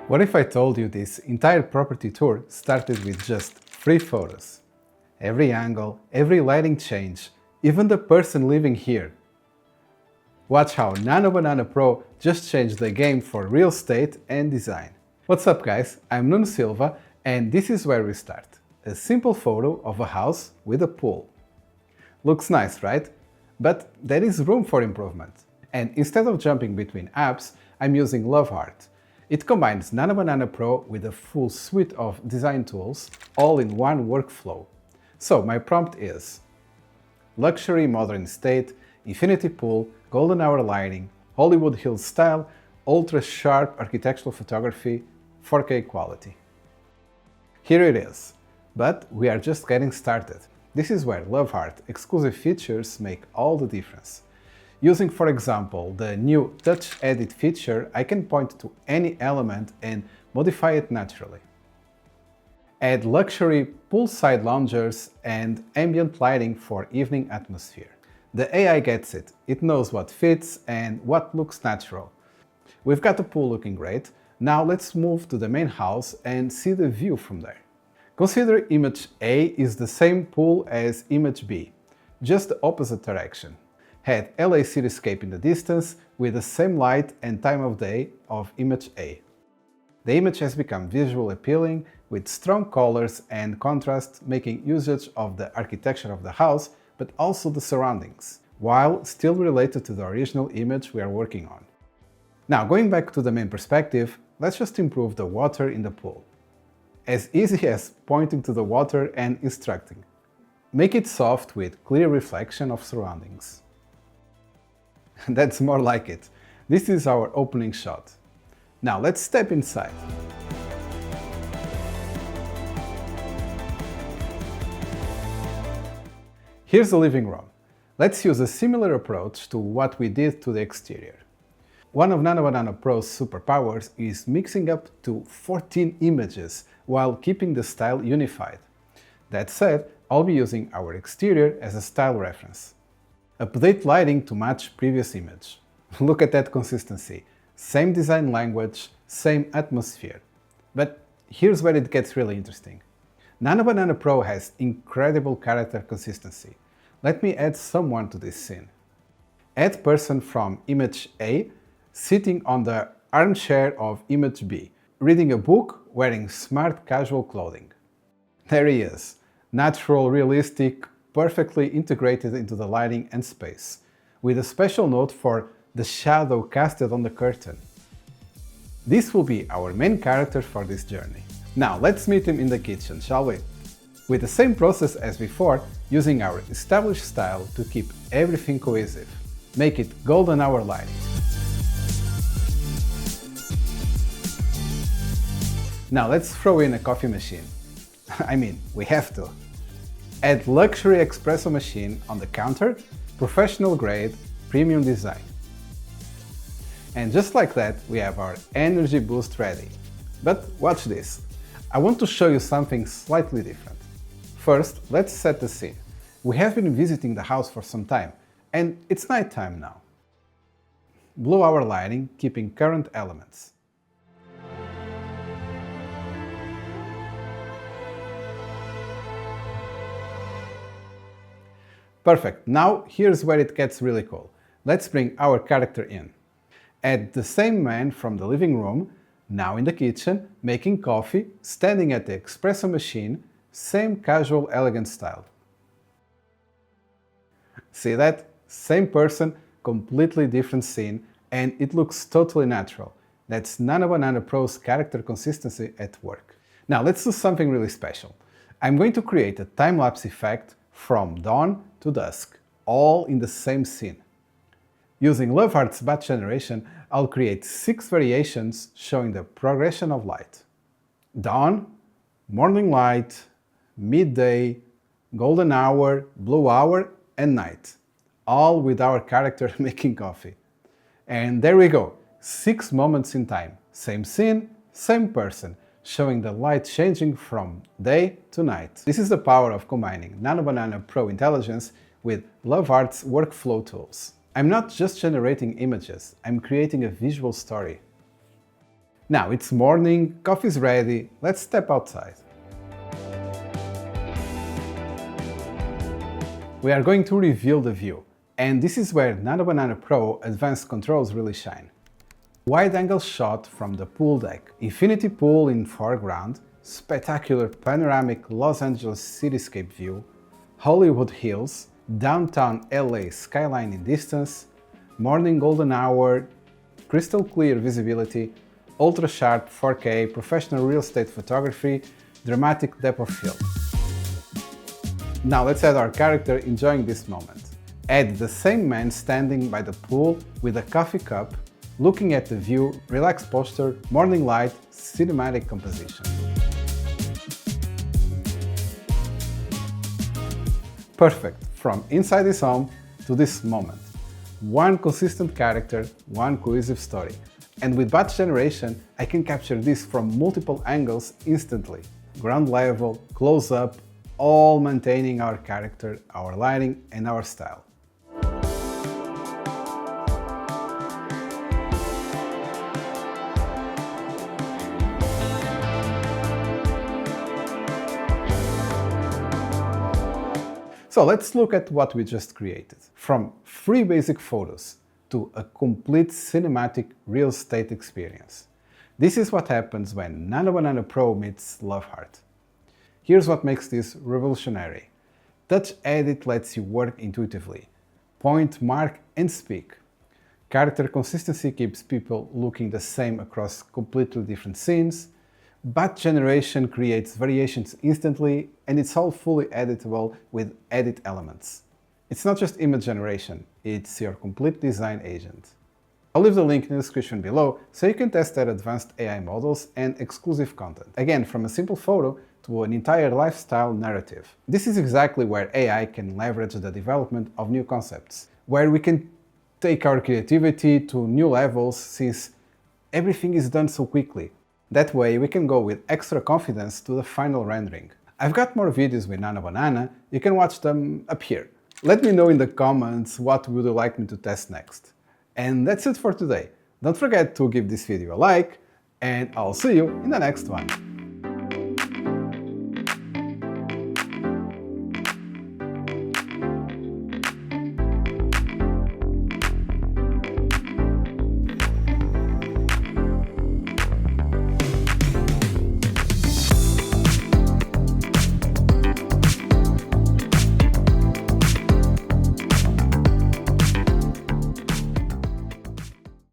What if I told you this entire property tour started with just 3 photos? Every angle, every lighting change, even the person living here. Watch how Nano Banana Pro just changed the game for real estate and design. What's up guys, I'm Nuno Silva and this is where we start. A simple photo of a house with a pool. Looks nice, right? But there is room for improvement. And instead of jumping between apps, I'm using Lovart. It combines Nano Banana Pro with a full suite of design tools, all in one workflow. So my prompt is luxury modern estate, infinity pool, golden hour lighting, Hollywood Hills style, ultra sharp architectural photography, 4K quality. Here it is. But we are just getting started. This is where Lovart exclusive features make all the difference. Using, for example, the new Touch Edit feature, I can point to any element and modify it naturally. Add luxury poolside loungers and ambient lighting for evening atmosphere. The AI gets it. It knows what fits and what looks natural. We've got the pool looking great. Now let's move to the main house and see the view from there. Consider image A is the same pool as image B, just the opposite direction. Had LA cityscape in the distance with the same light and time of day of image A. The image has become visually appealing with strong colors and contrast, making usage of the architecture of the house but also the surroundings, while still related to the original image we are working on. Now, going back to the main perspective, let's just improve the water in the pool. As easy as pointing to the water and instructing. Make it soft with clear reflection of surroundings. That's more like it. This is our opening shot. Now let's step inside. Here's the living room. Let's use a similar approach to what we did to the exterior. One of Nano Banana Pro's superpowers is mixing up to 14 images while keeping the style unified. That said, I'll be using our exterior as a style reference. Update lighting to match previous image. Look at that consistency. Same design language, same atmosphere. But here's where it gets really interesting. Nano Banana Pro has incredible character consistency. Let me add someone to this scene. Add person from image A sitting on the armchair of image B, reading a book, wearing smart casual clothing. There he is. Natural, realistic, perfectly integrated into the lighting and space, with a special note for the shadow casted on the curtain. This will be our main character for this journey. Now let's meet him in the kitchen, shall we? With the same process as before, using our established style to keep everything cohesive. Make it golden hour lighting. Now let's throw in a coffee machine. I mean, we have to. Add luxury espresso machine on the counter, professional grade, premium design. And just like that, we have our energy boost ready. But watch this. I want to show you something slightly different. First, let's set the scene. We have been visiting the house for some time, and it's nighttime now. Blue hour lighting, keeping current elements. Perfect, now here's where it gets really cool. Let's bring our character in. Add the same man from the living room, now in the kitchen, making coffee, standing at the espresso machine, same casual elegant style. See that? Same person, completely different scene, and it looks totally natural. That's Nano Banana Pro's character consistency at work. Now let's do something really special. I'm going to create a time-lapse effect from dawn to dusk, all in the same scene. Using Lovart's batch generation, I'll create 6 variations showing the progression of light. Dawn, morning light, midday, golden hour, blue hour, and night. All with our character making coffee. And there we go, 6 moments in time. Same scene, same person, showing the light changing from day to night. This is the power of combining Nano Banana Pro intelligence with Lovart's workflow tools. I'm not just generating images, I'm creating a visual story. Now it's morning, coffee's ready, let's step outside. We are going to reveal the view, and this is where Nano Banana Pro advanced controls really shine. Wide-angle shot from the pool deck, infinity pool in foreground, spectacular panoramic Los Angeles cityscape view, Hollywood Hills, downtown LA skyline in distance, morning golden hour, crystal clear visibility, ultra sharp 4K professional real estate photography, dramatic depth of field. Now let's add our character enjoying this moment. Add the same man standing by the pool with a coffee cup, looking at the view, relaxed posture, morning light, cinematic composition. Perfect, from inside his home to this moment. One consistent character, one cohesive story. And with batch generation, I can capture this from multiple angles instantly. Ground level, close up, all maintaining our character, our lighting, and our style. So let's look at what we just created. From 3 basic photos to a complete cinematic real estate experience. This is what happens when Nano Banana Pro meets Lovart. Here's what makes this revolutionary. Touch Edit lets you work intuitively. Point, mark, and speak. Character consistency keeps people looking the same across completely different scenes. Batch generation creates variations instantly, and it's all fully editable with edit elements. It's not just image generation, it's your complete design agent. I'll leave the link in the description below so you can test their advanced AI models and exclusive content. Again, from a simple photo to an entire lifestyle narrative. This is exactly where AI can leverage the development of new concepts, where we can take our creativity to new levels since everything is done so quickly. That way we can go with extra confidence to the final rendering. I've got more videos with Nano Banana, you can watch them up here. Let me know in the comments what would you like me to test next. And that's it for today. Don't forget to give this video a like, and I'll see you in the next one.